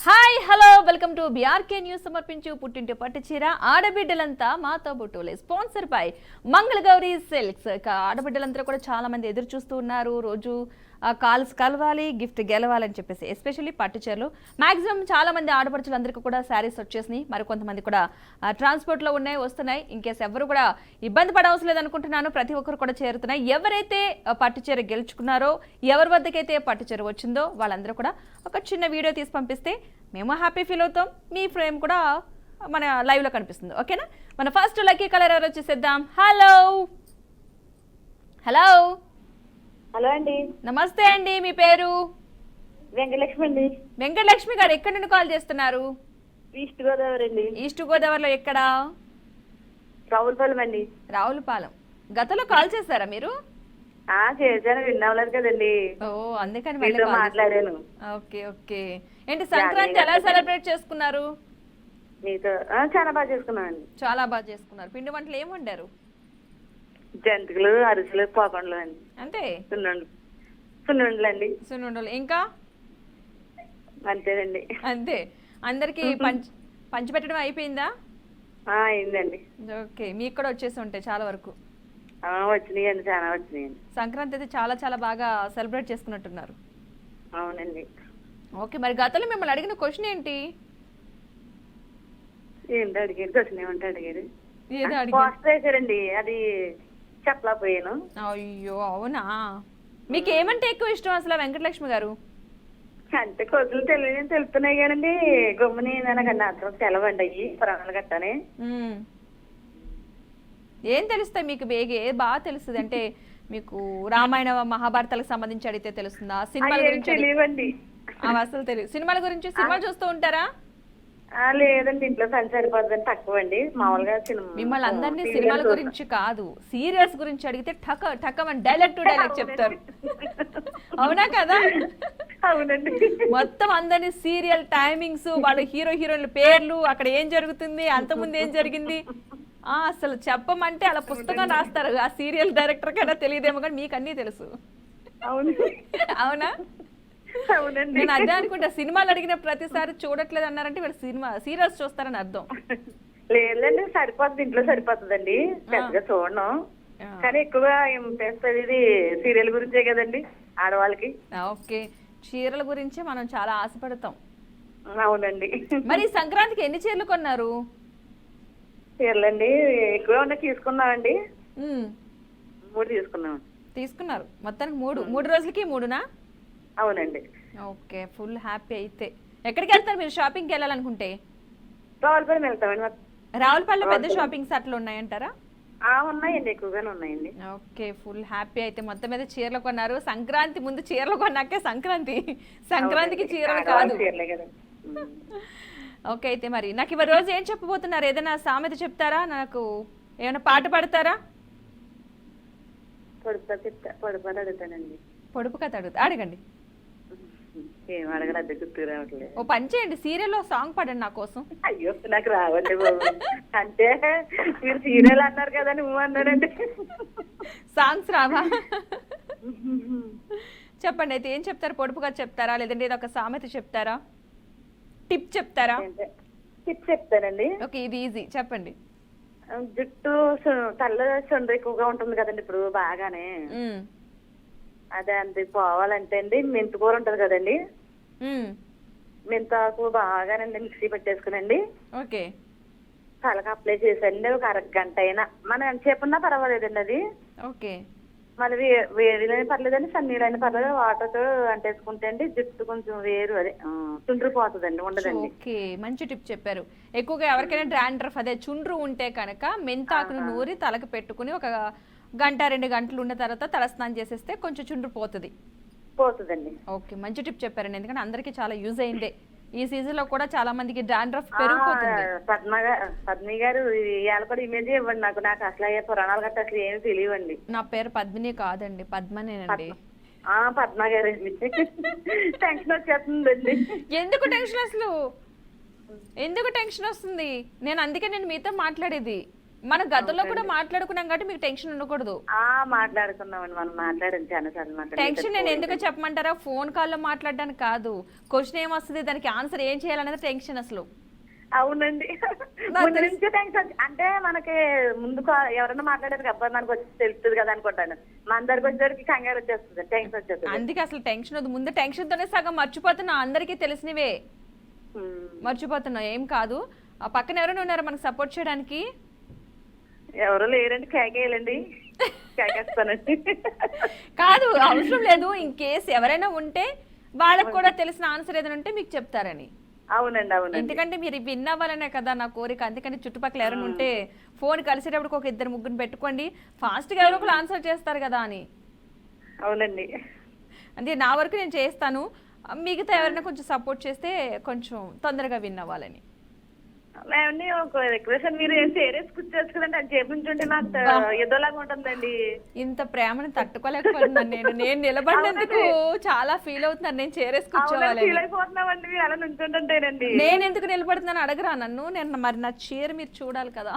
Hi hello welcome to BRK news. సమర్పించు పుట్టింటి పట్టు చీర ఆడబిడ్డలంతా మాతో బుట్టులే. Sponsor by Mangalagauri silks. ఇక ఆడబిడ్డలంతా కూడా చాలా మంది ఎదురు చూస్తూ ఉన్నారు. రోజు కాల్స్ కలవాలి, గిఫ్ట్ గెలవాలని చెప్పేసి. ఎస్పెషల్లీ పట్టు చీరలు మాక్సిమం చాలా మంది ఆడపడుచులందరికీ కూడా శారీస్ వచ్చేసినాయి. మరి కొంతమంది కూడా ట్రాన్స్పోర్ట్లో వస్తున్నాయి. ఇంకేస్ ఎవరు కూడా ఇబ్బంది పడవసరం లేదనుకుంటున్నాను. ప్రతి ఒక్కరు కూడా చేరుతున్నాయి. ఎవరైతే పట్టు చీర గెలుచుకున్నారో, ఎవరి వద్దకైతే పట్టు చీర వచ్చిందో వాళ్ళందరూ కూడా ఒక చిన్న వీడియో తీసి పంపిస్తే మేము హ్యాపీ ఫీల్ అవుతాం. మీ ఫ్రేమ్ కూడా మన లైవ్లో కనిపిస్తుంది. ఓకేనా? మన ఫస్ట్ లక్కీ కలర్ ఎవరు వచ్చేసేద్దాం. హలో హలో హలో అండి. నమస్తే అండి. మీ పేరు? వెంకటలక్ష్మి అండి. వెంకటలక్ష్మి గారు ఎక్కడి నుండి కాల్ చేస్తున్నారు? ఈస్ట్ గోదావరి అండి. ఈస్ట్ గోదావరిలో ఎక్కడ? రావులపాలెం అండి. రావులపాలెం. గతంలో కాల్ చేశారా మీరు? చేశాను, విన్నాలేదు కదండి. ఓ, అందుకని మీతో మాట్లాడాను. Okay okay. ఏంటి సంక్రాంతి ఎలా సెలబ్రేట్ చేసుకున్నారు? మీతో చాలా బాగా చేసుకున్నామండి. చాలా బాగా చేసుకున్నారు. పిండి వంటలు ఏం వండారు? జంతికలు, అరిసెలు, పోకండ్లు అండి. అంతే? సున్నుండలు అండి. సున్నుండలు. ఇంకా అంతేనండి. అంతే. అందరికి పంచిపెట్టడం అయిపోయిందా? అయిందండి. ఓకే. మీకు కూడా వచ్చేసి ఉంటాయి చాలా వరకు. వచ్చినాయండి, చాలా వచ్చినాయండి. సంక్రాంతి అయితే చాలా చాలా బాగా సెలబ్రేట్ చేసుకున్నట్టున్నారు. అవునండి. ఓకే. మరి గతంలో మిమ్మల్ని అడిగిన క్వశ్చన్ ఏంటి? ఏంటి అడిగారు? క్వశ్చన్ ఏమంటే అడిగారు? ఏదో పోస్టర్ వేసారండి, అది చెప్పలేకపోయాను. అయ్యో, అవునా? మీకు ఏమంటే ఎక్కువ ఇష్టం అసలు వెంకటలక్ష్మి గారు? అంటే కొద్దులు తెలుపుతున్నాయి కదండి. గమ్ముని నాకు అర్థం సెలవు అండి అయ్యి పురాణాలు గట్టానే. ఏం తెలుస్తాయి మీకు? ఏది బాగా తెలుస్తుంది? అంటే మీకు రామాయణ మహాభారతాలకు సంబంధించి అడిగితే తెలుస్తుందా? సినిమాల గురించి తెలియవండి. అసలు తెలియదు. సినిమాల గురించి సినిమాలు చూస్తూ ఉంటారా? లేదండి, ఇంట్లో పని సరిపోతుందని తక్కువ అండి. మామూలుగా మిమ్మల్ని అందరినీ సినిమాల గురించి కాదు, సీరియల్స్ గురించి అడిగితే టకమని డైలాగ్ టు డైలాగ్ చెప్తారు. అవునా కదా? అవునండి. మొత్తం అందరినీ సీరియల్ టైమింగ్స్, వాళ్ళ హీరో హీరోయిన్ల పేర్లు, అక్కడ ఏం జరుగుతుంది, అంతకుముందు ఏం జరిగింది, అసలు చెప్పమంటే అలా పుస్తకం రాస్తారు. ఆ సీరియల్ డైరెక్టర్ కన్నా తెలియదేమో, కానీ మీకు అన్నీ తెలుసు. అవునా? అవునండి. నేను అదే అనుకుంటా. సినిమాలు అడిగిన ప్రతిసారి చూడట్లేదు అన్నారంటే వీళ్ళు సీరియల్స్ చూస్తారని అర్థం. లేదండి, సరిపోతుంది, ఇంట్లో సరిపోతుందండి. పెద్దగా చూడను, కానీ ఎక్కువగా ఏం చేస్తుంది, ఇది సీరియల్ గురించే కదండి ఆడవాళ్ళకి. ఓకే. చీరల గురించి మనం చాలా ఆశపడతాం. అవునండి. మరి సంక్రాంతికి ఎన్ని చీరలు కొన్నారు? చీరలండి ఎక్కువ ఉన్న తీసుకున్నామండి. 3 తీసుకున్నాం. తీసుకున్నారు మొత్తానికి 3 రోజులకి 3నా? అవునండి. ఓకే. Full happy. అయితే ఎక్కడికి వెళ్తారు మీరు షాపింగ్కి వెళ్ళాలనుకుంటే? రావులపాలెం వెళ్తామండి. రావులపాలెం పెద్ద షాపింగ్స్ అట్లా ఉన్నాయంటారా? ఉన్నాయండి, ఎక్కువగానే ఉన్నాయండి. ఓకే. Full happy. అయితే మొత్తం మీద చీరలు కొన్నారు. సంక్రాంతి ముందు చీరలు కొన్నాకే సంక్రాంతికి చీరలు కాదు. ఓకే. అయితే మరి నాకు ఇవాళ రోజు ఏం చెప్పబోతున్నారు? ఏదైనా సామెత చెప్తారా? నాకు ఏమైనా పాట పాడతారా? అడుగుతానండి. పొడుపు కథ అడగండి. ఏం అడగదు, గుర్తు రావట్లేదు. ఓ పని చేయండి, సీరియల్లో సాంగ్ పాడండి నా కోసం. అయ్యో, నాకు రావండి బాబు. అంటే మీరు సీరియల్ అన్నారు కదా, నువ్వు అన్నారండి. సాంగ్స్ రావా? చెప్పండి. అయితే ఏం చెప్తారు? పొడుపు కథ చెప్తారా, లేదంటే ఏదో ఒక సామెత చెప్తారా, టిప్ చెప్తారా? టిప్ చెప్తానండి. ఓకే, ఇది ఈజీ, చెప్పండి. జుట్టు తల్ల చుండ్రు ఎక్కువగా ఉంటుంది కదండి ఇప్పుడు బాగానే. అదే అంతే పోవాలంటే అండి, మెంతికూర ఉంటది కదండి, మెంతాకు బాగానండి మిక్సీ పెట్టేసుకునండి. ఓకే. తలకు అప్లై చేసండి ఒక అరగంట అయినా, మనం ఎంతసేపు ఉన్నా పర్వాలేదండి అది. ఓకే. మళ్ళీ వేడిలోనే పర్లేదండి, సన్నీళ్ళైనా పర్లేదు, వాటర్తో అంటేసుకుంటే అండి జుట్టు కొంచెం వేరు అదే చుండ్రు పోతుందండి, ఉండదండి. ఓకే, మంచి టిప్ చెప్పారు. ఎక్కువగా ఎవరికైనా డాండ్రఫ్ అదే చుండ్రు ఉంటే కనుక మెంతాకును నూరి తలకు పెట్టుకుని ఒక 1-2 గంటలు ఉన్న తర్వాత తలస్నానం చేసేస్తే కొంచెం చుండ్రు పోతుందండి. ఓకే, మంచి టిప్ చెప్పారండి. ఎందుకంటే అందరికీ చాలా యూజ్ అయిందే. ఈ సీజన్ లో కూడా చాలా మందికి డాండ్రఫ్ పెరిగిపోతుంది. పద్మి గారు ఇవాళ కూడా ఇమేజ్ ఇవ్వండి నాకు. అసలు అయ్యే పురాణాలు గట్ట అసలు ఏమి తెలియవండి. నా పేరు పద్మిని కాదండి, పద్మనేనండి. పద్మ గారు. టెన్షన్ వచ్చేస్తుందండి. ఎందుకు టెన్షన్? అసలు ఎందుకు టెన్షన్ వస్తుంది? నేను అందుకే మీతో మాట్లాడేది. మనం గతంలో కూడా మాట్లాడుకున్నాం కాబట్టి మీకు టెన్షన్ ఉండకూడదు. మాట్లాడుకున్నామండి, మనం మాట్లాడాం చాలా సార్లు టెన్షన్ నేను ఎందుకు చెప్పమంటారా, ఫోన్ కాల్లో మాట్లాడడానికి కాదు, క్వశ్చన్ ఏం వస్తుంది దానికి ఆన్సర్ ఏం చేయాలనేది టెన్షన్ అసలు. అవునండి, ముందు నుంచే టెన్షన్. అంటే మనకి ముందు ఎవరైనా మాట్లాడారు అబ్బాయి మనకు వచ్చి తెలుస్తుంది కదా అనుకుంటాను, మన దగ్గరకు వచ్చేసరికి కంగారు వచ్చేస్తుంది, టెన్షన్ వచ్చేస్తుంది. అందుకే అసలు టెన్షన్ వద్దు, ముందు టెన్షన్ తోనే సగం మర్చిపోతున్నా, అందరికీ తెలిసినవే మర్చిపోతున్నావు. ఏం కాదు, ఆ పక్కన ఎవరైనా ఉన్నారా మనకు సపోర్ట్ చేయడానికి? ఎవరు లేరండి, కేకేయాలండి, కేకేస్తానండి. కాదు అవసరం లేదు, ఇన్ కేసు ఎవరైనా ఉంటే వాళ్ళకు కూడా తెలిసిన ఆన్సర్ ఏదైనా ఉంటే మీకు చెప్తారని. అవునండి అవునండి, ఎందుకంటే మీరు విన్ అవ్వాలనే కదా నా కోరిక, అందుకని చుట్టుపక్కల ఎవరైనా ఉంటే ఫోన్ కలిసేటప్పుడు ఒక 2-3 పెట్టుకోండి, ఫాస్ట్ గా ఎవరో ఒకరు ఆన్సర్ చేస్తారు కదా అని. అవునండి, అంటే నా వరకు నేను చేస్తాను, మిగతా ఎవరైనా కొంచెం సపోర్ట్ చేస్తే కొంచెం తొందరగా విన్ అవ్వాలని. మేమండి ఒక రిక్వెస్ట్, మీరు ఏం సీరియస్ కూర్చోవచ్చు కదండి, అది చేపించుంటే నాకు ఏదోలాగా ఉంటుందండి. ఇంత ప్రేమను తట్టుకోలేకపోతున్నాను నేను నిలబడినందుకు చాలా ఫీల్ అవుతున్నాను, నేను చేరేసి కూర్చోవాలని. ఫీల్ అయిపోతున్నామండి మీరు అలా నుంచుంటుంటేనండి. నేను ఎందుకు నిలబడుతున్నాను అడగరా నన్ను, నేను మరి నా చీర మీరు చూడాలి కదా.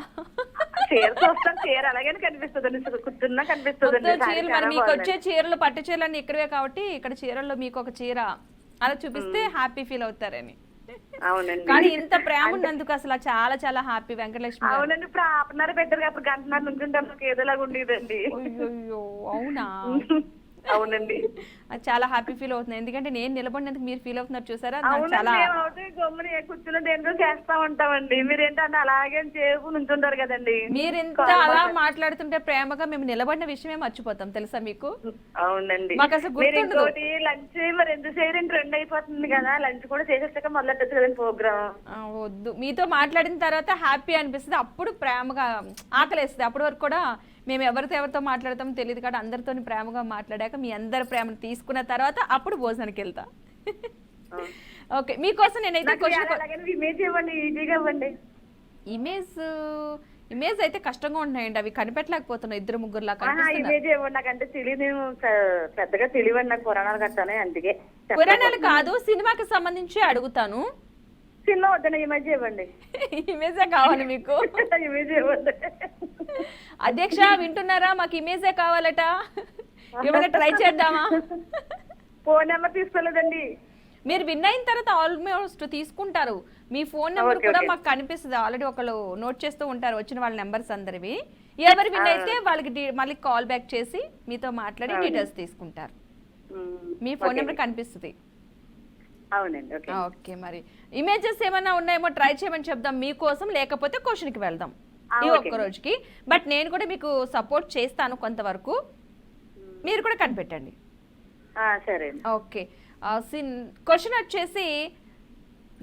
చీర చూస్తాను, చీర అలాగే కనిపిస్తుంది, కూర్చున్నా కనిపిస్తుంది. చీరలు మరి మీకు వచ్చే చీరలు పట్టు చీరలు ఇక్కడే కాబట్టి ఇక్కడ చీరల్లో మీకు ఒక చీర అలా చూపిస్తే హ్యాపీ ఫీల్ అవుతారని. అవునండి, కానీ ఇంత ప్రేమ ఉన్నందుకు అసలు చాలా చాలా హ్యాపీ వెంకటలక్ష్మి. అవునండి, ఇప్పుడు హాఫ్నర్ పెట్టారు, అప్పుడు గంటన్నర నుంచుంటే నాకు ఏదోలాగా ఉండేదండి. అయ్యో అవునా? అవునండి, చాలా హ్యాపీ ఫీల్ అవుతుంది, ఎందుకంటే నేను నిలబడినందుకు మీరు ఫీల్ అవుతున్నారు చూసారా. చాలా గమ్ముని కూర్చుని దేనికో చేస్తా ఉంటామండి, మీరేంటంటే అలాగే చేపు నుంచుంటారు కదండి. మీరు ఎంత అలా మాట్లాడుతుంటే ప్రేమగా మేము నిలబడిన విషయమే మర్చిపోతాం తెలుసా మీకు. అవునండి, మాకు అసలు గుర్తుండదు. లంచ్ మరి ఎందుకు చేయడం, 2 అయిపోతుంది కదా, లంచ్ కూడా చేసేసాక మొదలెట్టచ్చు కదండి ప్రోగ్రామ్. వద్దు, మీతో మాట్లాడిన తర్వాత హ్యాపీ అనిపిస్తుంది, అప్పుడు ప్రేమగా ఆకలేస్తుంది. అప్పటి వరకు కూడా మేము ఎవరితో మాట్లాడతామో తెలియదు కాబట్టి అందరితో ప్రేమగా మాట్లాడాక మీ అందరి ప్రేమను తీసుకున్న తర్వాత అప్పుడు భోజనానికి వెళ్తా. ఓకే, మీకోసం నేనైతే ఇమేజ్ ఇవ్వండి, ఈజీగా ఇవ్వండి. ఇమేజ్ అయితే కష్టంగా ఉంటున్నాయండి, అవి కనిపెట్టలేకపోతున్నాయి 2-3 లాగా. ఇమేజ్ ఇవ్వండి, నాకంటే తెలియదు, పెద్దగా తెలియవండి నాకు పురాణాలు కట్టానే, అందుకే. పురాణాలు కాదు, సినిమాకి సంబంధించి అడుగుతాను. సినిమా వద్దండి, ఇమేజ్ ఇవ్వండి. ఇమేజే కావాలి మీకు? ఇమేజ్ ఇవ్వండి. అధ్యక్ష వింటున్నారా, మాకు ఇమేజే కావాలట, ఏమైనా ట్రై చేద్దామా? ఫోన్ నెంబర్ తీసుకోలేదండి. మీరు విన్ అయిన తర్వాత ఆల్మోస్ట్ తీసుకుంటారు, మీ ఫోన్ నెంబర్ కూడా మాకు కనిపిస్తుంది, ఆల్రెడీ ఒకళ్ళు నోట్ చేస్తూ ఉంటారు వచ్చిన వాళ్ళ నెంబర్స్ అందరివి. ఎవరు విన్ అయితే వాళ్ళకి మళ్ళీ కాల్ బ్యాక్ చేసి మీతో మాట్లాడి డీటెయిల్స్ తీసుకుంటారు, మీ ఫోన్ నెంబర్ కనిపిస్తుంది. అవునండి, ఓకే. మరి ఇమేజెస్ ఏమైనా ఉన్నాయేమో ట్రై చేయమని చెప్దాం మీకోసం, లేకపోతే క్వశ్చన్కి వెళ్దాం ఈ ఒక్క రోజుకి. బట్ నేను కూడా మీకు సపోర్ట్ చేస్తాను కొంతవరకు, మీరు కూడా కనిపెట్టండి. సరే, ఓకే. క్వశ్చన్ వచ్చేసి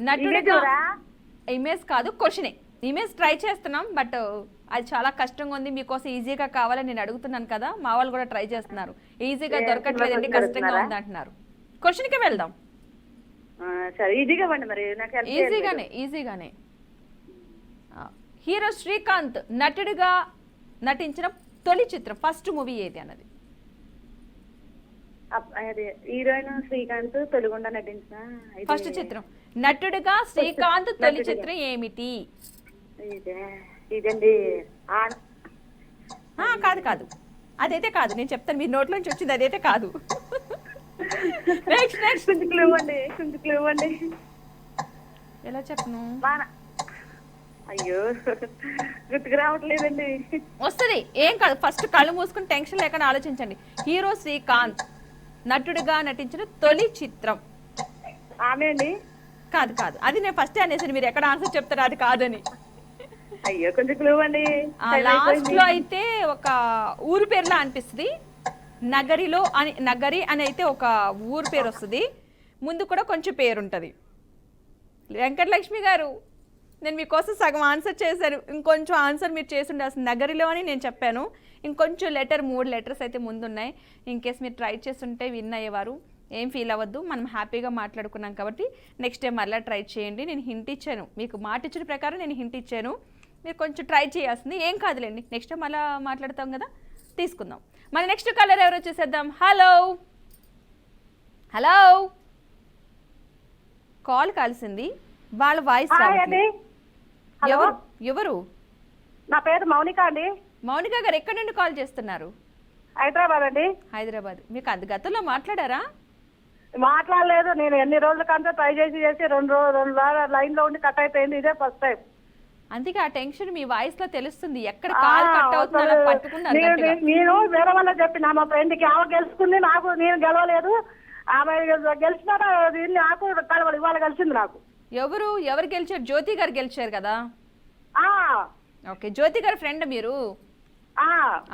నటుడుగా, ఇమేజ్ కాదు క్వశ్చనే, ఇమేజ్ ట్రై చేస్తున్నాం బట్ అది చాలా కష్టంగా ఉంది, మీకోసం ఈజీగా కావాలని నేను అడుగుతున్నాను కదా, మా వాళ్ళు కూడా ట్రై చేస్తున్నారు, ఈజీగా దొరకట్లేదండి కష్టంగా ఉంది అంటున్నారు. క్వశ్చన్కి వెళ్దాం. ఈజీగానే. హీరో శ్రీకాంత్ నటుడిగా నటించిన తొలి చిత్రం, ఫస్ట్ మూవీ ఏది అన్నది. హీరోయిన్ శ్రీకాంత్ తొలిగుండా నటించిన ఫస్ట్ చిత్రం, నటుడిగా శ్రీకాంత్ తొలి చిత్రం ఏమిటి? ఇదండి. కాదు అదైతే కాదు, నేను చెప్తాను, మీ నోట్లో నుంచి వచ్చింది అదైతే కాదు. నెక్స్ట్ క్లూ ఇవ్వండి. ఎలా చెప్పను? అయ్యో గుర్తుకు రావట్లేదండి. వస్తుంది, ఏం కాదు, ఫస్ట్ కళ్ళు మూసుకుని టెన్షన్ లేకుండా ఆలోచించండి. హీరో శ్రీకాంత్ నటుడిగా నటించిన తొలి చిత్రం. ఆమె అండి? కాదు, అది నేను ఫస్ట్ అనేసాను, మీరు ఎక్కడ ఆన్సర్ చెప్తారు అది కాదని. అయ్యో కొంచెం క్లూ అండి. లాస్ట్ లో అయితే ఒక ఊరు పేరులా అనిపిస్తుంది, నగరి అని అయితే ఒక ఊరు పేరు వస్తుంది, ముందు కూడా కొంచెం పేరు ఉంటుంది. వెంకటలక్ష్మి గారు, నేను మీకోసం సగం ఆన్సర్ చేశాను, ఇంకొంచెం ఆన్సర్ మీరు చేసి ఉండాల్సింది. నగరిలో అని నేను చెప్పాను, ఇంకొంచెం 3 లెటర్స్ అయితే ముందున్నాయి. ఇన్ కేస్ మీరు ట్రై చేస్తుంటే విన్ అయ్యేవారు. ఏం ఫీల్ అవ్వద్దు, మనం హ్యాపీగా మాట్లాడుకున్నాం కాబట్టి నెక్స్ట్ టైం మళ్ళీ ట్రై చేయండి. నేను హింట్ ఇచ్చాను, మీకు మాట ఇచ్చిన ప్రకారం నేను హింట్ ఇచ్చాను, మీరు కొంచెం ట్రై చేయాల్సింది. ఏం కాదులేండి, నెక్స్ట్ టైం మళ్ళీ మాట్లాడతాం కదా, తీసుకుందాం. మన నెక్స్ట్ కలర్ ఎవరు వచ్చేసేద్దాం. హలో, కాల్ కలిసింది, వాళ్ళ వాయిస్ ఎవరు? నా పేరు మౌనిక అండి, మౌనిక గారు ఎక్కడి నుండి కాల్ చేస్తున్నారు? హైదరాబాద్ అండి. హైదరాబాద్. మీకు అది గతంలో మాట్లాడారా? మాట్లాడలేదు, నేను ఎన్ని రోజుల కంటే ట్రై చేసి 2 లైన్ లో ఉండి కట్ అయిపోయింది, ఇదే ఫస్ట్ టైం. అందుకే ఆ టెన్షన్ మీ వాయిస్ లో తెలుస్తుంది. ఎక్కడ కాల్ కట్ అవుతుందో పట్టుకున్నారు గట్టిగా. నేను వేరే వాళ్ళకి చెప్పిన మా ఫ్రెండ్ కి, ఆమె గెలుచుకుంది, నేను గెలవలేదు. ఆమె గెలిచినాక దీన్ని నాకు కలవదు, ఇవాళ కలిసింది నాకు. ఎవరు గెలిచారు? జ్యోతి గారు గెలిచారు కదా? ఆ ఓకే, జ్యోతి గారి ఫ్రెండ్ మీరు? ఆ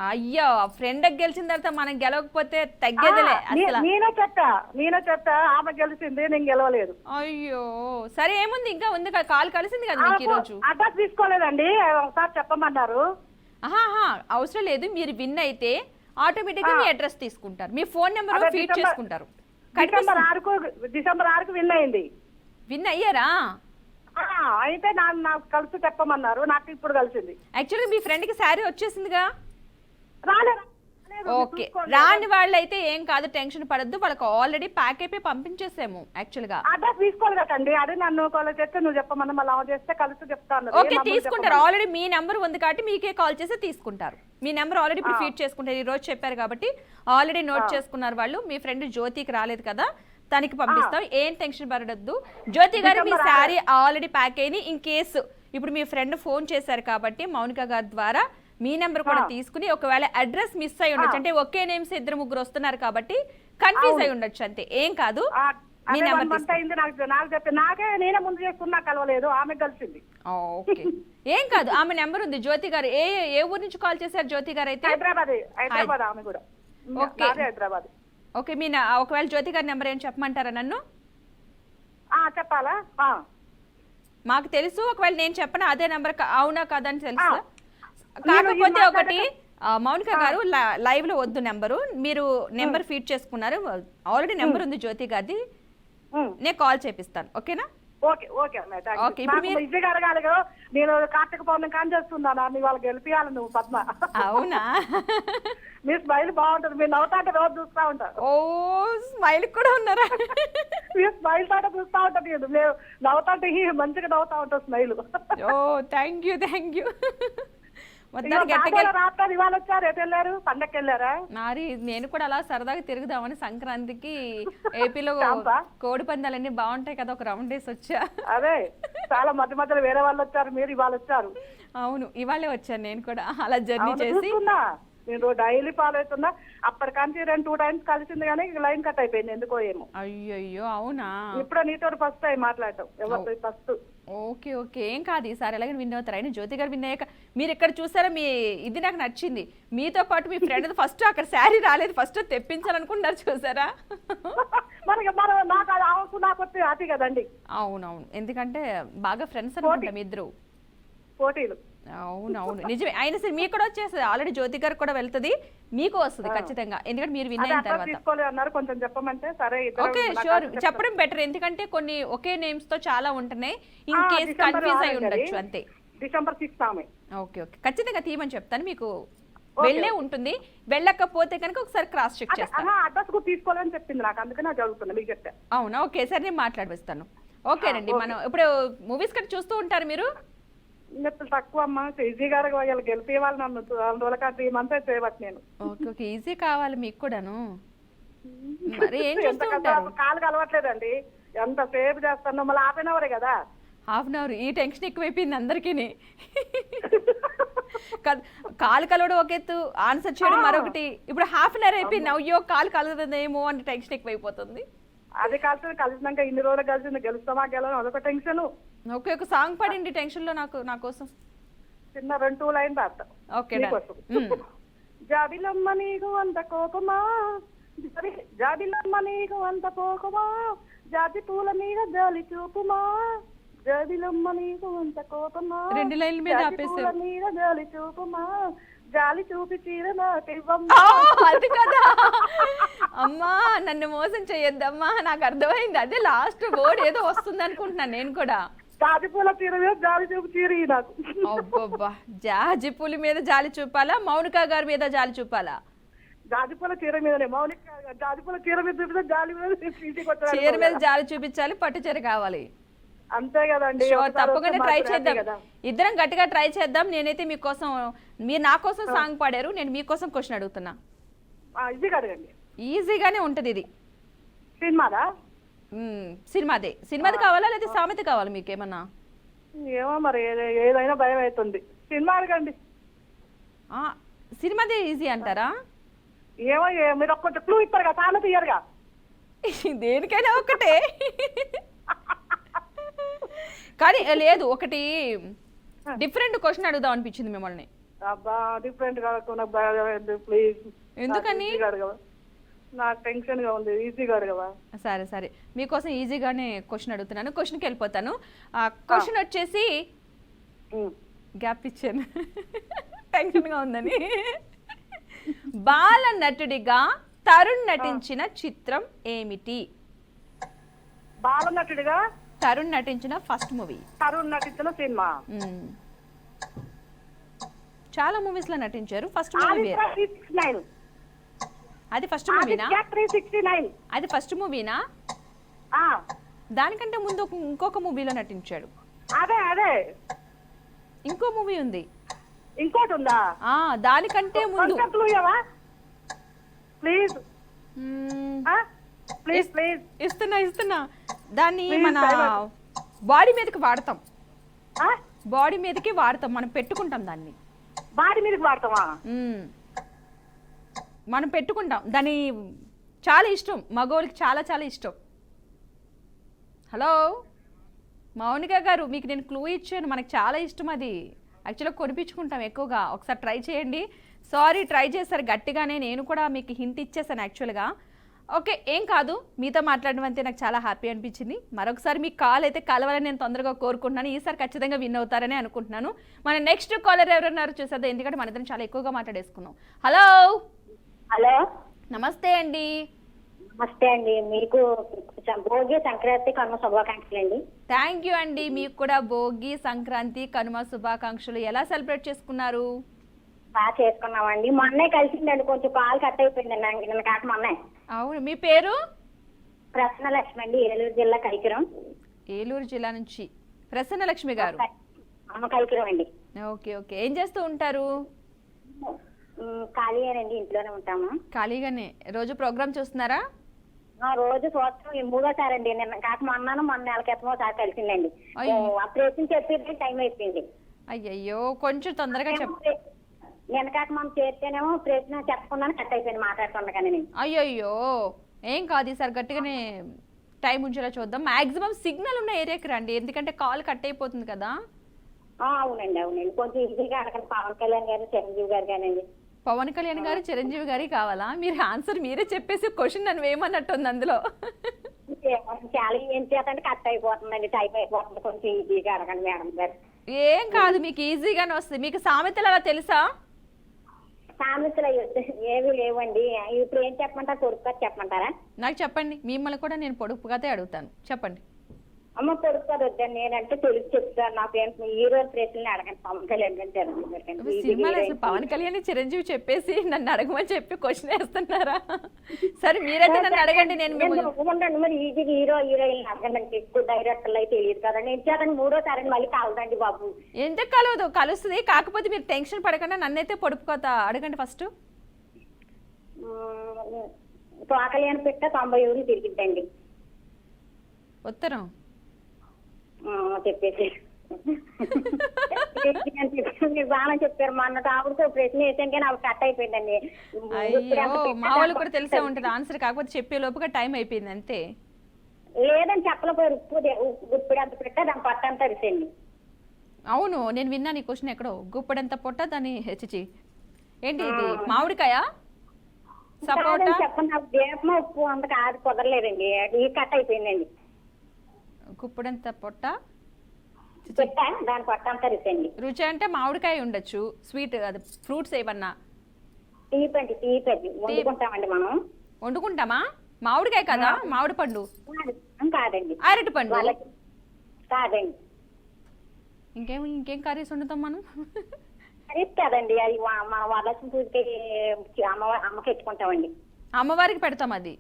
అయ్యో, ఫ్రెండ్ గెలిచిన తర్వాత మనం గెలవకపోతే తగ్గేదిలే అసలు. నేనే చెప్తా ఆమె గెలిచింది, నేను గెలవలేదు. అయ్యో సరే, ఏముంది, ఇంకా ఉంది కదా, కాల్ కలిసింది కదా మీకు ఈ రోజు. అడ్రస్ తీసుకోలేదండి, ఒకసారి చెప్పమన్నారు. ఆహా, అవసరం లేదు. మీరు విన్ అయితే ఆటోమేటిక్ గా మీ అడ్రస్ తీసుకుంటారు, మీ ఫోన్ నెంబర్ ఫీడ్ చేసుకుంటారు. డిసెంబర్ 6కు విన్ అయింది. విన్ అయ్యారా? అయితే నాకు కలిసి చెప్పమన్నారు, నాకు ఇప్పుడు కలిసింది. యాక్చువల్గా మీ ఫ్రెండ్ కి శారీ వచ్చేసిందిగా? రాలేదు. ఓకే, రాని వాళ్ళు అయితే ఏం కాదు, టెన్షన్ పడద్దు. వాళ్ళకి ఆల్రెడీ ప్యాక్ అయిపోయి పంపించేసాము యాక్చువల్ గా. అడ్రస్ తీసుకోవాలి కదండి, అదే నన్ను కాల్ చేస్తే నువ్వు చెప్పమన్నా, మళ్ళీ అవ చేస్తే కలిసి చెప్తాను. ఓకే, తీసుకుంటారు. ఆల్రెడీ మీ నెంబర్ ఉంది కాబట్టి మీకే కాల్ చేసి తీసుకుంటారు. మీ నెంబర్ ఆల్రెడీ ఇప్పుడు ఫీడ్ చేసుకుంటారు. ఈ రోజు చెప్పారు కాబట్టి ఆల్రెడీ నోట్ చేసుకున్నారు వాళ్ళు. మీ ఫ్రెండ్ జ్యోతికి రాలేదు కదా, తనకి పంపిస్తాం, ఏం టెన్షన్ పడద్దు. జ్యోతి గారు మీ శారీ ఆల్రెడీ ప్యాక్ అయింది. ఇన్ కేసు ఇప్పుడు మీ ఫ్రెండ్ ఫోన్ చేశారు కాబట్టి మౌనిక గారి ద్వారా మీ నెంబర్ కూడా తీసుకుని, ఒకవేళ అడ్రస్ మిస్ అయి ఉండొచ్చు, అంటే ఒకే నేమ్స్ 2-3 వస్తున్నారు కాబట్టి కన్ఫ్యూజ్ అయి ఉండొచ్చు, అంతే, ఏం కాదు. మీ నెంబర్ నాకే నేనే ముందు చేసుకున్నా, కలవలేదు, ఆమె కలిసింది. ఓకే, ఏం కాదు, ఆమె నెంబర్ ఉంది. జ్యోతి గారు ఏ ఊరు నుంచి కాల్ చేశారు? జ్యోతి గారు అయితే హైదరాబాద్ ఆమె కూడా. ఓకే, హైదరాబాద్. ఓకే, మీ ఒకవేళ జ్యోతి గారి నెంబర్ ఏం చెప్పమంటారా నన్ను? చెప్పాలా? మాకు తెలుసు, ఒకవేళ నేను చెప్పను అదే నెంబర్ అవునా కాదని తెలుసు. కాకపోతే ఒకటి, మౌనిక గారు లైవ్ లో వద్దు నెంబరు, మీరు నెంబర్ ఫీడ్ చేసుకున్నారు, ఆల్రెడీ నెంబర్ ఉంది జ్యోతి గారిది, నేను కాల్ చేపిస్తాను. ఓకేనా? ఓకే, నేను కార్తీక పౌర్ణమి కాని చేస్తున్నాను, నీ వాళ్ళకి గెలిపియాలి నువ్వు పద్మ. అవునా? మీ స్మైల్ బాగుంటుంది, మీరు నవ్వుతాంటే రోజు చూస్తా ఉంటారు. ఓ, స్మైల్ కూడా ఉన్నారా? మీరు స్మైల్ తోట చూస్తా ఉంటారు, మేము నవ్వుతాంటే మంచిగా నవ్వుతా ఉంటాం స్మైల్. Oh, thank you. రాత్రి ఇవాళ వచ్చారు, ఎటు వెళ్ళారు? పండక్కి వెళ్ళారా? నారి, నేను కూడా అలా సరదాగా తిరుగుదామని సంక్రాంతికి ఏపీలో కోడి పందాలన్నీ బాగుంటాయి కదా, ఒక రౌండ్ వేసి వచ్చా. అదే, చాలా మధ్యలో వేరే వాళ్ళు వచ్చారు, మీరు ఇవాళ వచ్చారు. అవును, ఇవాళే వచ్చాను నేను కూడా, అలా జర్నీ చేసి. నేను డైలీ ఫాలో అవుతున్నా, అప్పటికాంచి 2 టైమ్స్ కలిసింది కానీ లైన్ కట్ అయిపోయింది, ఎందుకో ఏమో. అయ్యో, అవునా? ఇప్పుడు నీతో ఫస్ట్ టైం మాట్లాడటం, ఎవరితో ఫస్ట్. ఓకే, ఏం కాదు, ఈసారి ఎలాగ విన్ అవుతారు. అయినా జ్యోతి గారు విన్ అయ్యాక మీరు ఎక్కడ చూసారా, మీ ఇది నాకు నచ్చింది. మీతో పాటు మీ ఫ్రెండ్ ఫస్ట్ అక్కడ శారీ రాలేదు, ఫస్ట్ తెప్పించాలనుకుంటున్నారు, చూసారా? నాకు అది కదండి. అవునవును, ఎందుకంటే బాగా ఫ్రెండ్స్ అనుకుంటా మీ ఇద్దరు. పోటీలు. అవునవును, నిజమే. అయినా సరే మీకు కూడా వచ్చేస్తుంది, ఆల్రెడీ జ్యోతి గారు కూడా వెళ్తుంది, మీకు వస్తుంది ఖచ్చితంగా, ఎందుకంటే మీరు విన్ అయిన తర్వాత. కొంచెం చెప్పమంటే సరే. ఓకే, షూర్, చెప్పడం బెటర్, ఎందుకంటే కొన్ని ఒకే నేమ్స్ తో చాలా ఉంటున్నాయి, ఇన్ కేస్ కన్ఫ్యూజ్ అయి ఉండొచ్చు, అంతే. డిసెంబర్ 6 ఆమె. ఓకే, ఖచ్చితంగా తీయమని చెప్తాను, మీకు వెళ్ళే ఉంటుంది. వెళ్ళకపోతే కనుక ఒకసారి క్రాస్ చెక్ చేస్తాను. అడ్రస్ కూడా తీసుకోవాలని చెప్పింది నాకు, అందుకని నాకు జరుగుతుంది, మీకు చెప్తా. అవునా? ఓకే, సరే, నేను మాట్లాడిస్తాను. ఓకేనండి, మనం ఇప్పుడు మూవీస్ కట్ చూస్తూ ఉంటారు మీరు? తక్కువ అమ్మా, ఈజీ గారు గెలిపేవాళ్ళు నన్ను 3 మంత్స్ అయితే చేయబట్టి నేను. ఓకే, ఈజీ కావాలి మీకు కూడాను, మరి ఏం చేస్తూ ఉంటారు? కాలు కలవట్లేదండి, ఎంత సేపు చేస్తాను, మళ్ళీ హాఫ్ అన్ అవరే కదా. హాఫ్ అన్ అవర్, ఈ టెన్షన్ ఎక్కువైపోయింది అందరికీ. కాలు కలవడం ఒక ఎత్తు, ఆన్సర్ చేయడం మరొకటి. ఇప్పుడు హాఫ్ అన్ అవర్ అయిపోయింది, అయ్యో కాలు కలవదేమో అని టెన్షన్ ఎక్కువైపోతుంది. అది కలిసినాక ఇన్ని రోజులు కలిసింది, గెలుస్తామా గెలవడం అదొక టెన్షన్. ఓకే, ఒక సాంగ్ పాడండి టెన్షన్ లో నా కోసం. చిన్న 2 లైన్ రాస్తా. ఓకే, జాబిలమ్మ నీకు అంత కోపమా, జాబిలమ్మ నీకు అంత కోపమా, జాతి పూల మీద జాలి చూపుమా, జాబిలమ్మ నీకు అంత కోపమా, 2 లైన్ల మీద ఆపేసారు. మీద జాలి చూపుమా, జాలి చూపి చీర అది కదా. అమ్మా, నన్ను మోసం చెయ్యొద్దమ్మా, నాకు అర్థమైంది, అదే లాస్ట్ వర్డ్ ఏదో వస్తుంది అనుకుంటున్నాను నేను కూడా. జాజిపూల చీర మీద జాలి చూపి చీర నాకు. అబ్బబ్బా, జాజిపూల మీద జాలి చూపాలా, మౌనిక గారి మీద జాలి చూపాలా? జాజిపూల చీర మీదనే, జాజిపూల చీర మీద చూపితే జాలి మీద చీర మీద జాలి చూపించాలి, పట్టు చీర కావాలి. అంతే కదండి షూర్, ఒకసారి తప్పకుండా వస్తే ట్రై మాకు చేద్దాం. హ్యాపీ కదా. ఇద్దరం గట్టిగా ట్రై చేద్దాం. నేనైతే మీకోసం, మీరు నా కోసం సాంగ్ పాడారు, నేను మీకోసం క్వశ్చన్ అడుగుతున్నా. ఈజీగా అడగండి. ఈజీగానే ఉంటది ఇది. సినిమాదా? సినిమాది కావాలా లేదా సామెత కావాలా మీకేమన్నా? ఏమో మరి ఏదైనా భయం అవుతుంది. సినిమా అడగండి. సినిమాదే ఈజీ అంటారా? ఏమో మీరు ఒక్కటి క్లూ ఇస్తారు కదా, సామెత ఇయ్యరుగా. దేనికైనా ఒకటే. కానీ లేదు, ఒకటి డిఫరెంట్ క్వశ్చన్ అడుగుదాం అనిపించింది మిమ్మల్ని. అబ్బా డిఫరెంట్ కాకుండా ప్లీజ్. ఎందుకని? నాకు టెన్షన్ గా ఉంది. ఈజీగా అడగవా? సరే సరే, మీకోసం ఈజీగానే క్వశ్చన్ అడుగుతున్నాను. క్వశ్చన్కి వెళ్ళిపోతాను. క్వశ్చన్ వచ్చేసి, గ్యాప్ ఇచ్చాను టెన్షన్ గా ఉందని. బాల నటుడిగా తరుణ్ నటించిన చిత్రం ఏమిటి? బాల నటుడిగా తరుణ్ నటించిన ఫస్ట్ మూవీ. తరుణ్ నటించిన సినిమా చాలా మూవీస్ లో నటించారు. ఫస్ట్ మూవీ అది ఫస్ట్ మూవీనా? 369. అది ఫస్ట్ మూవీనా? దానికంటే ముందు ఇంకొక మూవీలో నటించాడు. అదే అదే ఇంకో మూవీ ఉంది. ఇంకోటి ఉందా? దానికంటే ముందు. Please please please. ఇస్తున్నా. దాన్ని మన బాడీ మీదకి వాడతాం. బాడీ మీదకి వాడతాం, మనం పెట్టుకుంటాం దాన్ని. బాడీ మీదకి వాడతామా? మనం పెట్టుకుంటాం దాన్ని. చాలా ఇష్టం మగవాళ్ళకి, చాలా చాలా ఇష్టం. హలో మౌనిక గారు, మీకు నేను క్లూ ఇచ్చాను. మనకు చాలా ఇష్టం అది. యాక్చువల్గా కొనిపించుకుంటాం ఎక్కువగా. ఒకసారి ట్రై చేయండి. సారీ, ట్రై చేశారు గట్టిగానే. నేను కూడా మీకు హింట్ ఇచ్చేసాను యాక్చువల్గా. ఓకే, ఏం కాదు. మీతో మాట్లాడడం అంతే నాకు చాలా హ్యాపీ అనిపించింది. మరొకసారి మీకు కాల్ అయితే కలవాలని నేను తొందరగా కోరుకుంటున్నాను. ఈసారి ఖచ్చితంగా విన్ అవుతారని అనుకుంటున్నాను. మన నెక్స్ట్ కాలర్ ఎవరున్నారు చూసేద్దాం, ఎందుకంటే మన ఇద్దరం చాలా ఎక్కువగా మాట్లాడేసుకున్నాం. హలో హలో, నమస్తే అండి. నమస్తే అండి. మీకు భోగి సంక్రాంతి కనుమ శుభాకాంక్షలు అండి. థ్యాంక్ యూ అండి. మీకు కూడా భోగి సంక్రాంతి కనుమ శుభాకాంక్షలు. ఎలా సెలబ్రేట్ చేసుకున్నారు? బాగా చేసుకున్నామండి. మొన్నే కలిసిందండి, కొంచెం కాల్ కట్ అయిపోయిందండి నిన్న కాక మొన్నే. అవును, మీ పేరు? ప్రసన్నలక్ష్మి అండి, ఏలూరు జిల్లా కైకిరం. ఏలూరు జిల్లా నుంచి ప్రసన్నలక్ష్మి గారు. కైకిరం అండి. ఓకే ఓకే, ఏం చేస్తూ ఉంటారు? ఖాళీయేనండి, ఇంట్లోనే ఉంటాము. ఖాళీగానే. రోజు ప్రోగ్రామ్ చూస్తున్నారా? రోజు చూస్తాం. మూడోసారి అండి, నిన్న కాక మొన్న నెల క్రితం ఒకసారి కలిసిందండి. ఆ ప్రశ్న చెప్పి టైం అయిపోయింది. అయ్యయ్యో, కొంచెం తొందరగా నిన్న కాక మనం చేస్తేనేమో ప్రశ్న చెప్పకుండానే కట్ అయిపోయింది మాట్లాడుతుండగానే. అయ్యయ్యో, ఏం కాదు. ఈసారి గట్టిగానే టైం ఉంచేలా చూద్దాం. మాక్సిమం సిగ్నల్ ఉన్న ఏరియాకి రండి, ఎందుకంటే కాల్ కట్ అయిపోతుంది కదా. అవునండి అవునండి, కొంచెం ఈజీగా అడగండి. పవన్ కళ్యాణ్ గారు, చిరంజీవి గారు కానండి. పవన్ కళ్యాణ్ గారు, చిరంజీవి గారి కావాలా? మీరు ఆన్సర్ మీరే చెప్పేసి క్వశ్చన్ నన్ను వేయమన్నట్టుంది అందులో. చాలా ఏం చేతంటే కట్ అయిపోతుందండి, టైప్ అయిపోతుంది. కొంచెం ఈజీగా అడగండి మేడం గారు. ఏం కాదు, మీకు ఈజీగానే వస్తుంది. మీకు సామెతలు అలా తెలుసా? సామెతలు ఏవి లేవండి. ఇప్పుడు ఏం చెప్పమంటారు? పొడుపు చెప్పమంటారా? నాకు చెప్పండి. మిమ్మల్ని కూడా నేను పొడుపుగానే అడుగుతాను, చెప్పండి. అమ్మ పొడుపు కథ వద్దండి, నేనంటే తెలుగు చెప్తాను. నాకు హీరో ప్రశ్నలు అడగండి. పవన్ కళ్యాణ్ గారు, సినిమాలో అసలు పవన్ కళ్యాణ్ చిరంజీవి చెప్పేసి నన్ను అడగమని చెప్పి క్వశ్చన్ వేస్తున్నారా? సరే, మీరైతే నన్ను అడగండి. నేను ఉండండి, మరి ఈజీగా హీరోయిన్ అడగండి. ఎక్కువ డైరెక్టర్లు అయితే తెలియదు కదండి. ఏం చేతండి మూడోసారి మళ్ళీ కలదండి బాబు. ఎందుకు కలవదు? కలుస్తుంది. కాకపోతే మీరు టెన్షన్ పడకుండా నన్నైతే పొడుపు కథ అడగండి ఫస్ట్. కళ్యాణ్ పెట్ట 90 ఊర్లు తిరిగిద్దండి. ఉత్తరం చెప్పేసి మీరు బాగా చెప్పారు. మొన్న ఆవిడతో ప్రశ్న వేసాను కానీ ఆవిడ కట్ అయిపోయిందండి. మా వాళ్ళు కూడా తెలిసే ఉంటుంది ఆన్సర్, కాకపోతే చెప్పే లోపుగా టైం అయిపోయింది అంతే. లేదని చెప్పలేకపోయారు. ఇప్పుడు అంత పెట్ట దాని పట్ట అంతా అరిసండి. అవును, నేను విన్నాను ఈ క్వశ్చన్ ఎక్కడో. గుప్పడంత పొట్ట దాన్ని హెచ్చి ఏంటి ఇది? మామిడికాయ, సపోటా? చెప్పండి. నాకు దీపం ఉప్పు అంత కాదు, కుదరలేదండి. కట్ అయిపోయిందండి. గుప్పడంత పొట్ట, దాని పట్ట అంతా రుచండి. రుచి అంటే మామిడికాయ ఉండొచ్చు. స్వీట్ అది ఫ్రూట్స్ ఏమన్నా? తీపండి, తీపది వండుకుంటామండి మనం. వండుకుంటామా? మామిడికాయ కదా, మామిడి పండు కాదండి, అరటి పండు కాదండి. ఇంకేం కర్రీస్ వండుతాం మనం? కర్రీస్ కాదండి, అది మా వరలక్ష్మి పూజకి అమ్మకి ఎత్తుకుంటామండి. అమ్మవారికి పెడతాం అది.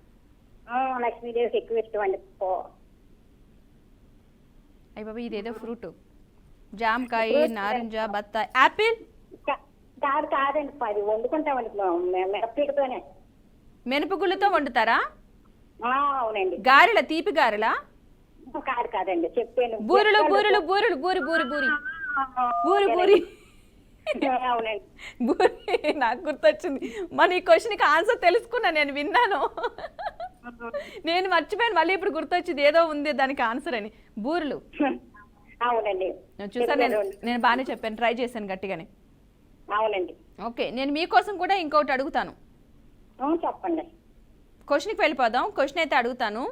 లక్ష్మీదేవికి ఎక్కువ ఇష్టం అండి. అయ్య బాబా ఇదేదో ఫ్రూట్. జామకాయ, నారింజ, బత్తాయి, యాపిల్. కాదండి, అది వండుకుంటామండి మిరపతోనే. మినపగుళ్ళతో వండుతారా? అవునండి. గారెల, తీపి గారెలా? కాదండి, చెప్పాను. బూరెలు బూరెలు బూరెలు బూరి బూరి బూరి బూరి బూరి అవునండి. బూరి నాకు గుర్తొచ్చింది. మన ఈ క్వశ్చన్కి ఆన్సర్ తెలుసుకున్నా, నేను విన్నాను. నేను మర్చిపోయాను, మళ్ళీ ఇప్పుడు గుర్తొచ్చింది ఏదో ఉంది దానికి ఆన్సర్ అని. బూరెలు. అవునండి. చూసాను, నేను బాగానే చెప్పాను, ట్రై చేశాను గట్టిగానే. అవునండి. ఓకే, నేను మీకోసం కూడా ఇంకొకటి అడుగుతాను. చెప్పండి. క్వశ్చన్కి వెళ్ళిపోదాం. క్వశ్చన్ అయితే అడుగుతాను.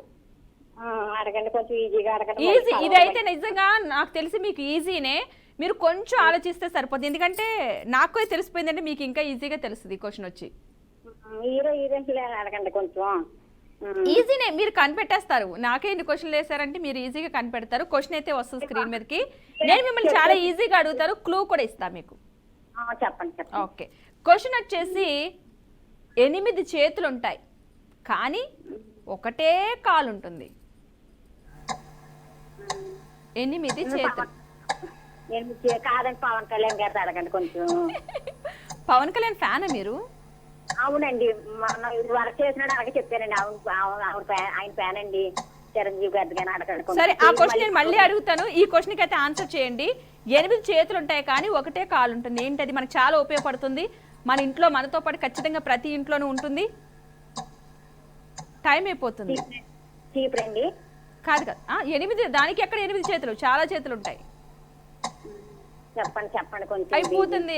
అడగండి, కొంచెం ఈజీగా అడగండి. ఈజీ, ఇదైతే నిజంగా నాకు తెలిసి మీకు ఈజీనే. మీరు కొంచెం ఆలోచిస్తే సరిపోతుంది, ఎందుకంటే నాకు తెలిసిపోయిందంటే మీకు ఇంకా ఈజీగా తెలుస్తుంది క్వశ్చన్ వచ్చి. అడగండి కొంచెం. ఈజీనే, మీరు కనిపెట్టేస్తారు. నాకే ఇన్ని క్వశ్చన్లు వేసారంటే మీరు ఈజీగా కనిపెడతారు. క్వశ్చన్ అయితే వస్తుంది స్క్రీన్ మీదకి. నేను మిమ్మల్ని చాలా ఈజీగా అడుగుతారు, క్లూ కూడా ఇస్తా మీకు. చెప్పండి. ఓకే, క్వశ్చన్ వచ్చేసి 8 చేతులు ఉంటాయి కానీ ఒకటే కాలు ఉంటుంది. 8 చేతులు. కాదండి, పవన్ కళ్యాణ్ గారు అడగండి కొంచెం. పవన్ కళ్యాణ్ ఫ్యానా మీరు? అవునండి, మన వర్క్ చేసినాడు అలాగే చెప్పానండి. ఆయన ఫ్యాన్ అండి. చిరంజీవి గారి కానీ అడగండి. సరే, ఆ క్వశ్చన్ నేను మళ్ళీ అడుగుతాను. ఈ క్వశ్చన్కి అయితే ఆన్సర్ చేయండి. 8 చేతులు ఉంటాయి కానీ ఒకటే కాలు ఉంటుంది. ఏంటది? మనకు చాలా ఉపయోగపడుతుంది. మన ఇంట్లో మనతో పాటు ఖచ్చితంగా ప్రతి ఇంట్లోనూ ఉంటుంది. టైం అయిపోతుంది. చీపురండి? కాదు కాదు, 8 దానికి ఎక్కడ 8 చేతులు? చాలా చేతులు ఉంటాయి. చెప్పండి కొంచెం.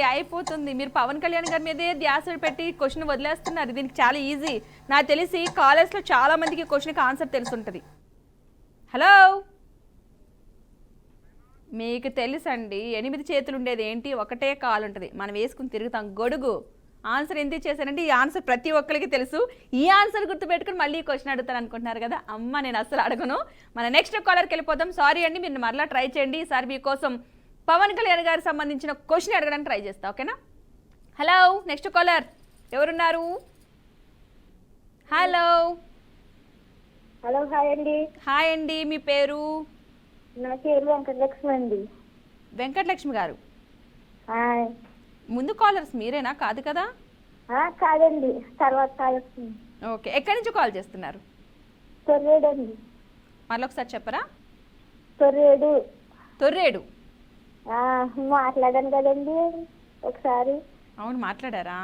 అయిపోతుంది. మీరు పవన్ కళ్యాణ్ గారి మీదే ధ్యాస పెట్టి క్వశ్చన్ వదిలేస్తున్నారు. దీనికి చాలా ఈజీ. నాకు తెలిసి కాలేజ్ లో చాలా మందికి క్వశ్చన్కి ఆన్సర్ తెలుసుంటది. హలో, మీకు తెలుసండి 8 చేతులు ఉండేది ఏంటి? ఒకటే కాలు ఉంటుంది. మనం వేసుకుని తిరుగుతాం, గొడుగు. ఆన్సర్ ఎందుకు చేశానంటే ఈ ఆన్సర్ ప్రతి ఒక్కరికి తెలుసు. ఈ ఆన్సర్ గుర్తుపెట్టుకుని మళ్ళీ క్వశ్చన్ అడుగుతాను అనుకుంటున్నారు కదా. అమ్మ, నేను అసలు అడగను. మన నెక్స్ట్ కాలర్కి వెళ్ళిపోదాం. సారీ అండి, మీరు మరలా ట్రై చేయండి. ఈసారి మీకోసం పవన్ కళ్యాణ్ గారికి సంబంధించిన క్వశ్చన్ అడగడానికి ట్రై చేస్తా, ఓకేనా? హలో, నెక్స్ట్ కాలర్ ఎవరున్నారు? హలో. హలో, హాయ్ అండి. హాయ్ అండి, మీ పేరు? నా పేరు వెంకటలక్ష్మి అండి. వెంకటలక్ష్మి గారు, హాయ్. ముందు కాలర్స్ మీరేనా? కాదు కదా? కాదండి, తర్వాత కాలర్స్. ఓకే, ఎక్కడి నుంచి కాల్ చేస్తున్నారు? తొర్రేడు అండి. మళ్ళీ ఒకసారి చెప్పరా? తొర్రేడు. మాట్లాడాను కదండి ఒకసారి. అవును, మాట్లాడారా?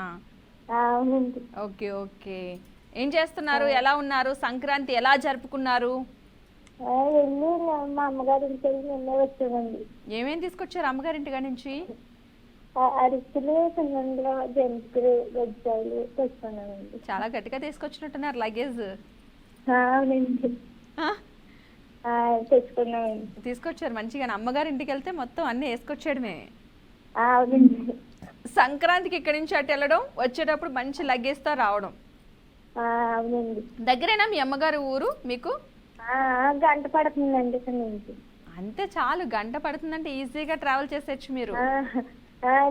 అవునండి. ఓకే ఓకే, ఏం చేస్తున్నారు? ఎలా ఉన్నారు? సంక్రాంతి ఎలా జరుపుకున్నారు? వెళ్ళి మా అమ్మగారి ఇంటికి వెళ్ళి నిన్నే వచ్చామండి. ఏమేమి తీసుకొచ్చారు అమ్మగారింటి కాడి నుంచి? అరిసెలు, సున్నుండలు, జంతులు, గజ్జాలు తెచ్చుకున్నామండి. చాలా గట్టిగా తీసుకొచ్చినట్టున్నారు లగేజ్. అవునండి, తెచ్చుకున్నామండి. తీసుకొచ్చారు మంచిగా. అమ్మగారింటికి వెళ్తే మొత్తం అన్ని వేసుకొచ్చాడమే. అవునండి. సంక్రాంతికి ఇక్కడి నుంచి అటు వెళ్ళడం, వచ్చేటప్పుడు మంచి లగేజ్తో రావడం. అవునండి. దగ్గరేనా మీ అమ్మగారి ఊరు మీకు? గంట పడుతుందండి ఇక్కడ నుంచి. అంతే చాలు, గంట పడుతుందంటే ఈజీగా ట్రావెల్ చేసేచ్చు మీరు.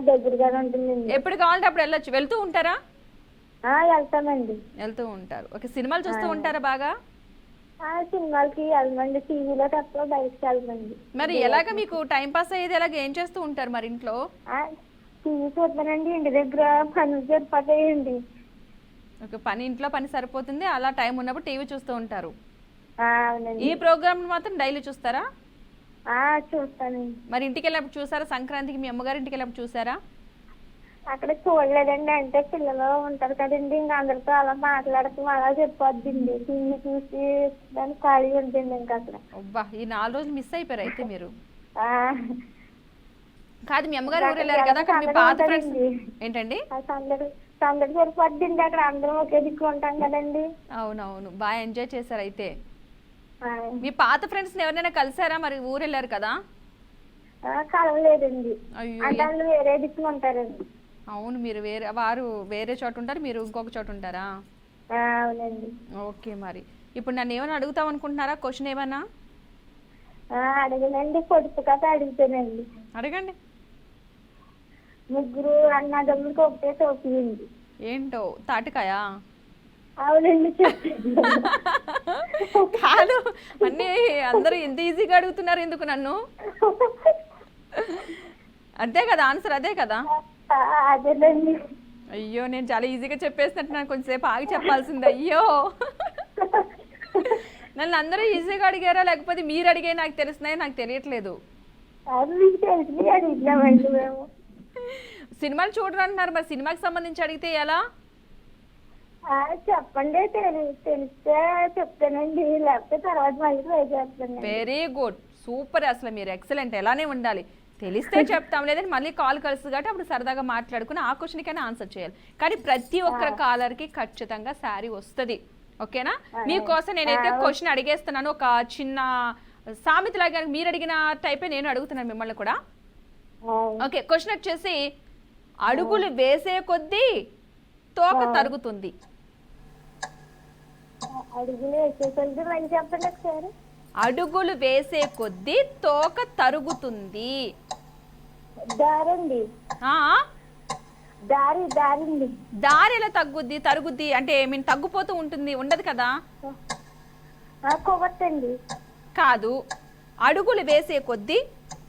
దగ్గరగా ఉంటుందండి. ఎప్పుడు కావాలంటే అప్పుడు వెళ్ళొచ్చు. వెళ్తూ ఉంటారా? వెళ్తామండి. వెళ్తూ ఉంటారు. ఓకే, సినిమాలు చూస్తూ ఉంటారా బాగా? సినిమాలకి వెళ్ళమండి, టీవీలో తప్ప బయటకి వెళ్ళమండి. మరి ఎలాగ మీకు టైం పాస్ అయ్యేది? ఎలాగ ఏం చేస్తూ ఉంటారు మరి ఇంట్లో? టీవీ చూస్తానండి, ఇంటి దగ్గర పనులు సరిపోతాయండి. ఓకే, ఇంట్లో పని సరిపోతుంది, అలా టైం ఉన్నప్పుడు టీవీ చూస్తూ ఉంటారు. అవునండి. ఈ ప్రోగ్రామ్ మాత్రం డైలీ చూస్తారా? చూస్తానండి. మరి ఇంటికి వెళ్ళినప్పుడు చూసారా? సంక్రాంతికి మీ అమ్మగారి ఇంటికి వెళ్ళినప్పుడు చూసారా? అక్కడ చూడలేదండి, అంటే పిల్లలు ఉంటారు కదండి, ఇంకా అందరితో అలా మాట్లాడుతూ అలా చెప్పొద్దండి. టీవీ చూసి దానికి ఖాళీ ఉంటుంది ఇంకా అక్కడ. అబ్బా, ఈ 4 రోజులు మిస్ అయిపోయారు అయితే మీరు. కాదు, మీ అమ్మగారు ఊరు వెళ్ళారు కదా, మీ పాత ఫ్రెండ్స్ ఏంటండి? సందడి సరిపోద్దండి, అక్కడ అందరం ఒకే దిక్కు ఉంటాం కదండి. అవునవును, బాగా ఎంజాయ్ చేశారు అయితే. మీ పాత ఫ్రెండ్స్ ఎవరైనా కలిసారా? మరి ఊరు వెళ్ళారు కదా. కలవలేదండి, అంటే వేరే దిక్కులు ఉంటారండి. అవును, మీరు వారు వేరే చోట ఉంటారు, మీరు ఇంకొక చోట ఉంటారా? అవునండి. ఓకే, మరి ఇప్పుడు నన్ను ఏమైనా అడుగుతాం అనుకుంటున్నారా? క్వశ్చన్ ఏమన్నా? అడగనండి, పొడుపు కథ అడుగుతానండి. అడగండి. ముగ్గురు అన్నదమ్ములకి ఒకటే టోపీ ఉంది. ఏంటో? తాటికాయ? అవునండి చెప్పండి. కాదు అన్నీ అందరూ ఇంత ఈజీగా అడుగుతున్నారు ఎందుకు నన్ను? అంతే కదా ఆన్సర్, అదే కదా? అదేనండి. అయ్యో నేను చాలా ఈజీగా చెప్పేసినట్టు నాకు కొంచెంసేపు ఆగి చెప్పాల్సింది. అయ్యో నన్ను అందరూ ఈజీగా అడిగారా లేకపోతే మీరు అడిగే నాకు తెలిసినాయో నాకు తెలియట్లేదు. అది మీకు తెలిసి అడిగినామండి మేము. సినిమాలు చూడరంటున్నారు, మరి సినిమాకి సంబంధించి అడిగితే ఎలా? చెప్పండి, తెలిస్తే చెప్తానండి, లేకపోతే తర్వాత మళ్ళీ ట్రై చేస్తానండి. వెరీ గుడ్, సూపర్, అసలు మీరు ఎక్సలెంట్, ఎలానే ఉండాలి. తెలిస్తే చెప్తాం, లేదంటే మళ్ళీ కాల్ కలుస్తుంది కాబట్టి అప్పుడు సరదాగా మాట్లాడుకుని ఆ క్వశ్చన్కైనా ఆన్సర్ చేయాలి. కానీ ప్రతి ఒక్కరి కాలర్కి ఖచ్చితంగా శారీ వస్తుంది, ఓకేనా? మీకోసం నేనైతే క్వశ్చన్ అడిగేస్తున్నాను, ఒక చిన్న సామెతలాగా మీరు అడిగిన టైపే నేను అడుగుతున్నాను మిమ్మల్ని కూడా. ఓకే, క్వశ్చన్ వచ్చేసి అడుగులు వేసే కొద్దీ తోక తరుగుతుంది. అడుగులు వేసేసరికి మళ్ళీ చెప్పండి ఒకసారి. అడుగులు వేసే కొద్దీ తోక తరుగుతుంది. దారండి. దారండి. దారి ఎలా తగ్గుద్ది? తరుగుద్ది అంటే మీన్ తగ్గిపోతూ ఉంటుంది, ఉండదు కదా? కొవ్వొత్తండి. కాదు, అడుగులు వేసే కొద్దీ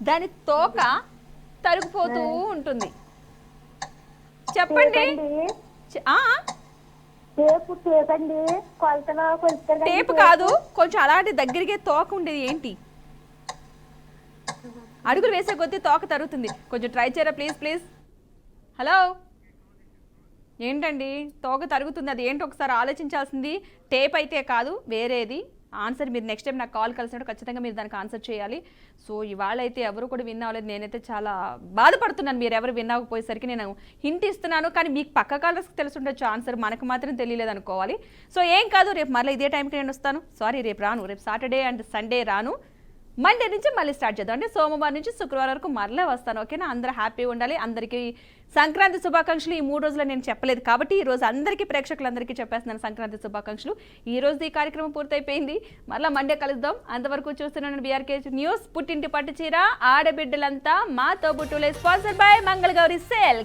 దాని తోక తరిగిపోతూ ఉంటుంది. చెప్పండి. టేపండి. కొలతలో కొలుస్తారు. టేపు కాదు, కొంచెం అలాంటి దగ్గరికే తోక ఉండేది ఏంటి? అడుగులు వేసే కొద్దీ తోక తరుగుతుంది, కొంచెం ట్రై చేయరా ప్లీజ్ ప్లీజ్. హలో, ఏంటండి తోక తరుగుతుంది, అది ఏంటి ఒకసారి ఆలోచించాల్సింది. టేప్ అయితే కాదు, వేరేది. ఆన్సర్ మీరు నెక్స్ట్ టైం నాకు కాల్ కలిసినప్పుడు ఖచ్చితంగా మీరు దానికి ఆన్సర్ చేయాలి. సో ఇవాళ అయితే ఎవరు కూడా విన్ అవ్వలేదు, నేనైతే చాలా బాధపడుతున్నాను. మీరు ఎవరు విన్ అవ్వకపోయేసరికి నేను హింట్ ఇస్తున్నాను, కానీ మీకు పక్క కాలర్స్కి తెలుసుండొచ్చు ఆన్సర్, మనకు మాత్రం తెలియలేదు అనుకోవాలి. సో ఏం కాదు, రేపు మళ్ళీ ఇదే టైంకి నేను వస్తాను. సారీ రేపు రాను, రేపు సాటర్డే అండ్ సండే రాను, మండే నుంచి మళ్ళీ స్టార్ట్ చేద్దాం. అంటే సోమవారం నుంచి శుక్రవారం వరకు మరలే వస్తాను, ఓకేనా? అందరూ హ్యాపీగా ఉండాలి. అందరికీ సంక్రాంతి శుభాకాంక్షలు. ఈ 3 రోజులు నేను చెప్పలేదు కాబట్టి ఈ రోజు అందరికీ, ప్రేక్షకులందరికీ చెప్పేస్తున్నాను సంక్రాంతి శుభాకాంక్షలు. ఈ రోజు ఈ కార్యక్రమం పూర్తయిపోయింది, మళ్ళీ మండే కలుద్దాం. అంతవరకు చూస్తున్నాను బీఆర్కే న్యూస్. పుట్టింటి పట్టు చీర ఆడబిడ్డలంతా మా తోబుట్టులే, స్పాన్సర్ బై మంగళగౌరి సిల్క్స్.